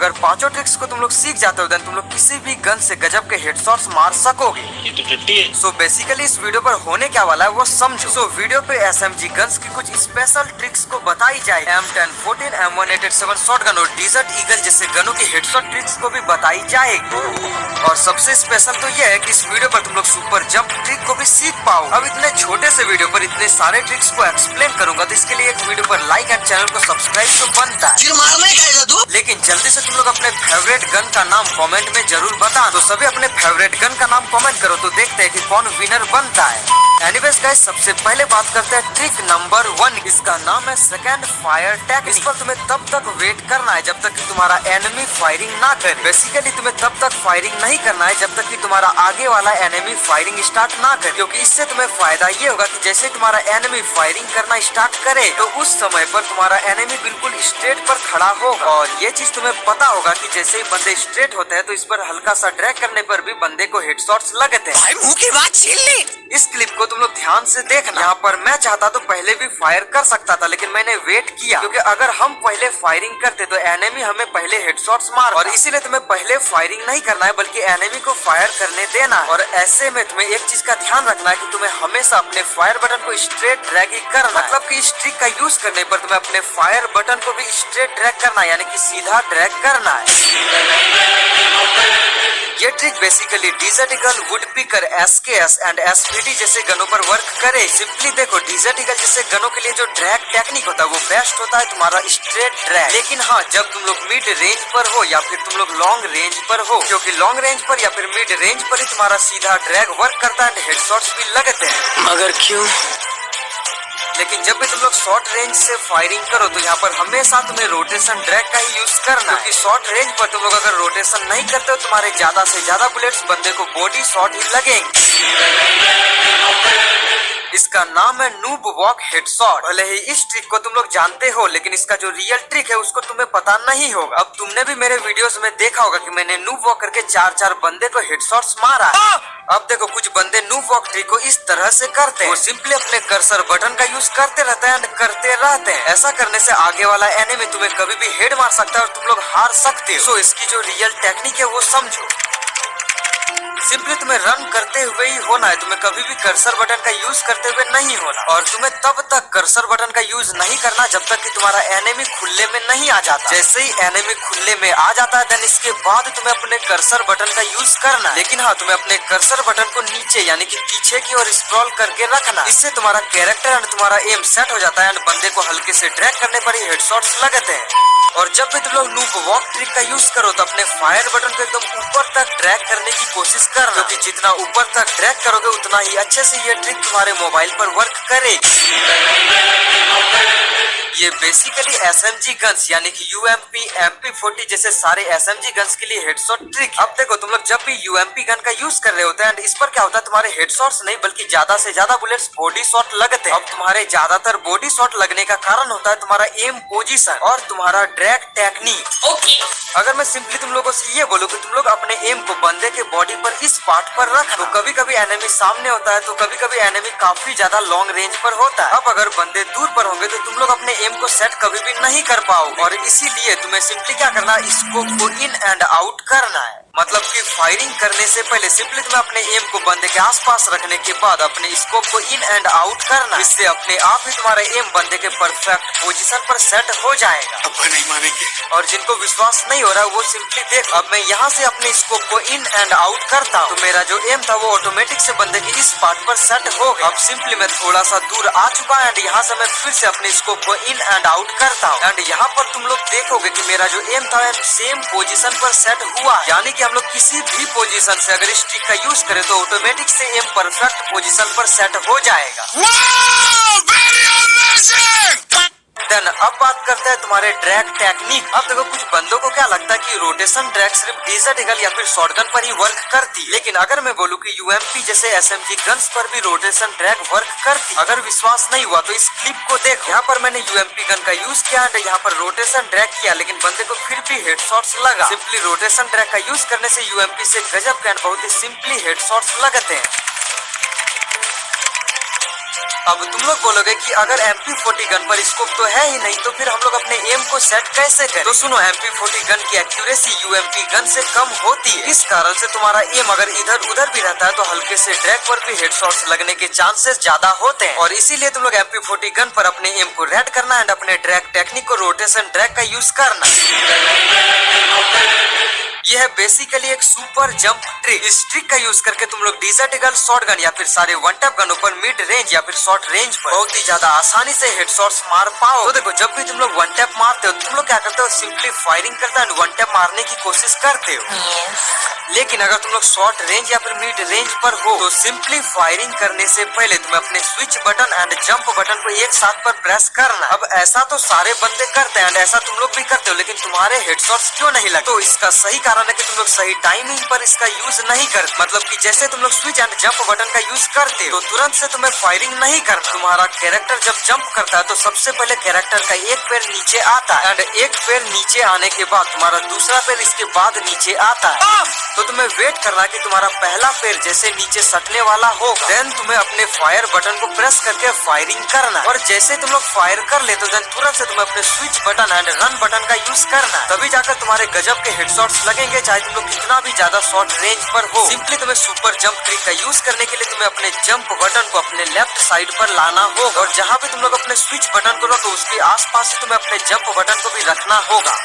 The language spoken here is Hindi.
अगर पांचों ट्रिक्स को तुम लोग सीख जाते हो देन तुम लोग किसी भी गन से गजब के हेडशॉट्स मार सकोगे। ये तो टट्टी है। सो बेसिकली इस वीडियो पर होने क्या वाला है वो समझो। सो वीडियो पे SMG गन्स की कुछ स्पेशल ट्रिक्स को बताई जाए, M1014, M1887 शॉटगन और डिजर्ट ईगल जैसे गनों की हेडशॉट ट्रिक्स को भी बताई जाएगी। और सबसे स्पेशल तो ये है कि इस वीडियो पर तुम लोग सुपर जंप ट्रिक को भी सीख पाओ। अब इतने छोटे से वीडियो पर इतने सारे ट्रिक्स को एक्सप्लेन करूंगा तो इसके लिए एक वीडियो पर लाइक एंड चैनल को सब्सक्राइब तो बनता है। लेकिन जल्दी से तुम लोग अपने फेवरेट गन का नाम कमेंट में जरूर बता। तो सभी अपने फेवरेट गन का नाम कमेंट करो तो देखते हैं कि कौन विनर बनता है। एनीवेज गाइस, सबसे पहले बात करते हैं ट्रिक नंबर 1। इसका नाम है सेकंड फायर टेक्निक। इस पर तुम्हें तब तक वेट करना है जब तक कि तुम्हारा एनिमी फायरिंग ना करे। बेसिकली तुम्हें तब तक फायरिंग नहीं करना है जब तक कि तुम्हारा आगे वाला एनिमी फायरिंग स्टार्ट ना करे, क्योंकि इससे तुम्हें फायदा ये होगा कि जैसे तुम्हारा एनिमी फायरिंग करना स्टार्ट करे तो उस समय पर तुम्हारा एनिमी बिल्कुल स्ट्रेट पर खड़ा होगा। और ये चीज तुम्हें पता होगा कि जैसे ही बंदे स्ट्रेट होते हैं तो इस पर हल्का सा ड्रैग करने पर भी बंदे को हेडशॉट्स लगते हैं। भाई मुंह की बात छीन ली। इस क्लिप को तुम लोग ध्यान से देखना। यहाँ पर मैं चाहता तो पहले भी फायर कर सकता था, लेकिन मैंने वेट किया क्योंकि अगर हम पहले फायरिंग करते तो एनिमी हमें पहले हेडशॉट्स मार, और इसीलिए तुम्हें पहले फायरिंग नहीं करना है बल्कि एनिमी को फायर करने देना है। और ऐसे में तुम्हें एक चीज का ध्यान रखना है कि तुम्हें हमेशा अपने फायर बटन को स्ट्रेट ड्रैग ही करना है। मतलब कि इस ट्रिक का यूज करने पर तुम्हें अपने फायर बटन को भी स्ट्रेट ड्रैग करना है, यानी कि सीधा ड्रैग करना है। ये trick basically Desert Eagle, Woodpecker, SKS and SVD जैसे गनों पर वर्क करे। सिंपली देखो, डिजर्ट ईगल जैसे गनों के लिए जो ड्रैग टेक्निक होता है वो बेस्ट होता है तुम्हारा स्ट्रेट ड्रैग। लेकिन हाँ, जब तुम लोग मिड रेंज पर हो या फिर तुम लोग लॉन्ग रेंज पर हो, क्योंकि लॉन्ग रेंज पर या फिर मिड रेंज पर ही तुम्हारा सीधा ड्रैग वर्क करता है, हेडशॉट्स भी लगते हैं। मगर क्यों? लेकिन जब भी तुम लोग शॉर्ट रेंज से फायरिंग करो तो यहाँ पर हमेशा तुम्हें रोटेशन ड्रैग का ही यूज करना है, क्योंकि शॉर्ट रेंज पर तुम लोग अगर रोटेशन नहीं करते हो तुम्हारे ज्यादा से ज्यादा बुलेट्स बंदे को बॉडी शॉट ही लगेंगे। इसका नाम है नूब वॉक हेडशॉट। भले ही इस ट्रिक को तुम लोग जानते हो, लेकिन इसका जो रियल ट्रिक है उसको तुम्हें पता नहीं होगा। अब तुमने भी मेरे वीडियोस में देखा होगा कि मैंने नूब वॉक करके 4-4 बंदे को हेडशॉट्स मारा है। अब देखो, कुछ बंदे नूब वॉक ट्रिक को इस तरह से करते हैं, वो सिंपली अपने कर्सर बटन का यूज करते रहते हैं एंड करते रहते हैं। ऐसा करने से आगे वाला एनिमी तुम्हें कभी भी हेड मार सकता है और तुम लोग हार सकते हो। सो इसकी जो रियल टेक्निक है वो समझो। सिंपली तुम्हें रन करते हुए ही होना है, तुम्हें कभी भी कर्सर बटन का यूज करते हुए नहीं होना। और तुम्हें तब तक कर्सर बटन का यूज नहीं करना जब तक कि तुम्हारा एनिमी खुले में नहीं आ जाता। जैसे ही एनिमी खुले में आ जाता है देन इसके बाद तुम्हें अपने कर्सर बटन का यूज करना है। लेकिन हाँ, तुम्हें अपने कर्सर बटन को नीचे यानी कि पीछे की ओर स्क्रॉल करके रखना। इससे तुम्हारा कैरेक्टर एंड तुम्हारा एम सेट हो जाता है एंड बंदे को हल्के से ड्रैग करने पर ही हेडशॉट्स लगते हैं। और जब भी तुम लोग नूब वॉक ट्रिक का यूज करो तो अपने फायर बटन को एकदम ऊपर तक ड्रैग करने की कोशिश करना, क्योंकि जितना ऊपर तक ड्रैग करोगे उतना ही अच्छे से ये ट्रिक तुम्हारे मोबाइल पर वर्क करेगी। ये बेसिकली SMG गन्स यानी कि UMP, MP40 जैसे सारे SMG गन्स के लिए हेडशॉट ट्रिक। अब देखो, तुम लोग जब भी UMP गन का यूज कर रहे होते हैं इस पर क्या होता है, तुम्हारे हेडशॉट्स नहीं बल्कि ज्यादा से ज्यादा बुलेट्स बॉडी शॉट लगते हैं। अब तुम्हारे ज्यादातर बॉडी शॉट लगने का कारण होता है तुम्हारा एम पोजीशन और तुम्हारा ड्रैग टेक्निक। ओके। अगर मैं सिंपली तुम लोगों से ये बोलूं कि तुम लोग अपने एम को बंदे के बॉडी पर इस पार्ट पर रख, तो कभी कभी एनिमी सामने होता है तो कभी कभी एनिमी काफी ज्यादा लॉन्ग रेंज पर होता है। अब अगर बंदे दूर पर होंगे तो तुम लोग अपने एम को सेट कभी भी नहीं कर पाओगे, और इसीलिए तुम्हें सिंपली क्या करना है, स्कोप को इन एंड आउट करना है। मतलब कि फायरिंग करने से पहले सिंपली तुम्हें अपने एम को बंदे के आसपास रखने के बाद अपने स्कोप को इन एंड आउट करना। इससे अपने आप ही तुम्हारा एम बंदे के परफेक्ट पोजीशन पर सेट हो जाएगा। अब नहीं मानेंगे। और जिनको विश्वास नहीं हो रहा वो सिंपली देख, अब मैं यहाँ से अपने स्कोप को इन एंड आउट करता हूँ तो मेरा जो एम था वो ऑटोमेटिक से बंदे के इस पार्ट पर सेट हो गया। अब सिंपली मैं थोड़ा सा दूर आ चुका है एंड यहाँ से मैं फिर से अपने स्कोप को इन एंड आउट करता हूँ एंड यहाँ पर तुम लोग देखोगे कि मेरा जो एम था सेम पोजीशन पर सेट हुआ, यानी कि हम लोग किसी भी पोजीशन से अगर इस ट्रिक का यूज करें तो ऑटोमेटिक से एम परफेक्ट पोजीशन पर सेट हो जाएगा। देन अब बात करते हैं तुम्हारे ड्रैग टेक्निक। अब देखो, कुछ बंदों को क्या लगता है कि रोटेशन ड्रैग सिर्फ डिजर्ट ईगल या फिर शॉटगन पर ही वर्क करती, लेकिन अगर मैं बोलूं कि UMP जैसे SMG गन्स पर भी रोटेशन ड्रैग वर्क करती। अगर विश्वास नहीं हुआ तो इस क्लिप को देखो। यहाँ पर मैंने UMP गन का यूज किया एंड यहाँ पर रोटेशन ड्रैग किया, लेकिन बंदे को फिर भी हेडशॉट्स लगा। सिंपली रोटेशन ड्रैग का यूज करने से UMP से गजब के एंड बहुत ही सिंपली हेडशॉट्स लगते हैं। अब तुम लोग बोलोगे कि अगर MP40 गन पर स्कोप तो है ही नहीं तो फिर हम लोग अपने एम को सेट कैसे करें? तो सुनो, MP40 गन की एक्यूरेसी UMP गन से कम होती है। इस कारण से तुम्हारा एम अगर इधर उधर भी रहता है तो हल्के से ड्रैग पर भी हेडशॉट्स लगने के चांसेस ज्यादा होते हैं। और इसीलिए तुम लोग MP40 गन पर अपने एम को रेड करना एंड अपने ड्रैग टेक्निक को रोटेशन ड्रैग का यूज करना। यह है बेसिकली एक सुपर जंप ट्रिक। इस ट्रिक का यूज करके तुम लोग डेजर्ट ईगल, शॉटगन या फिर सारे वन टैप गनों पर मिड रेंज या फिर शॉर्ट रेंज पर बहुत ही ज्यादा आसानी से हेडशॉट्स मार पाओ। तो देखो, जब भी तुम लोग वन टैप मारते हो तुम लोग क्या करते हो, सिंपली फायरिंग करते हो एंड वन टैप मारने की कोशिश करते हो। लेकिन अगर तुम लोग शॉर्ट रेंज या फिर मिड रेंज पर हो तो सिंपली फायरिंग करने से पहले तुम्हें अपने switch button and jump button को एक साथ पर प्रेस करना। अब ऐसा तो सारे बंदे करते हैं एंड ऐसा तुम लोग भी करते हो, लेकिन तुम्हारे हेडशॉट्स क्यों नहीं लगते? तो इसका सही कारण है कि तुम लोग सही टाइमिंग पर इसका यूज नहीं करते। मतलब कि जैसे तुम लोग स्विच एंड जंप बटन का यूज करते हो तो तुरंत से तुम्हें फायरिंग नहीं करना। तुम्हारा कैरेक्टर जब जंप करता है तो सबसे पहले कैरेक्टर का एक पैर नीचे आता है एंड एक पैर नीचे आने के बाद तुम्हारा दूसरा पैर इसके बाद नीचे आता है। तो तुम्हें वेट करना कि तुम्हारा पहला पैर जैसे नीचे सटने वाला होगा, देन तुम्हें अपने फायर बटन को प्रेस करके फायरिंग करना। और जैसे तुम लोग फायर कर लेते हो देन तुरंत से तुम्हें अपने switch button and run button का यूज करना। तभी जाकर तुम्हारे गजब के हेडशॉट्स लगेंगे, चाहे तुम लोग कितना भी ज्यादा शॉर्ट रेंज पर हो। सिंपली तुम्हें सुपर जंप ट्रिक का यूज करने के लिए तुम्हें अपने जंप बटन को अपने लेफ्ट साइड पर लाना होगा और जहाँ पे तुम लोग अपने स्विच बटन को रखो उसके आसपास ही तुम्हें अपने जंप बटन को भी रखना होगा।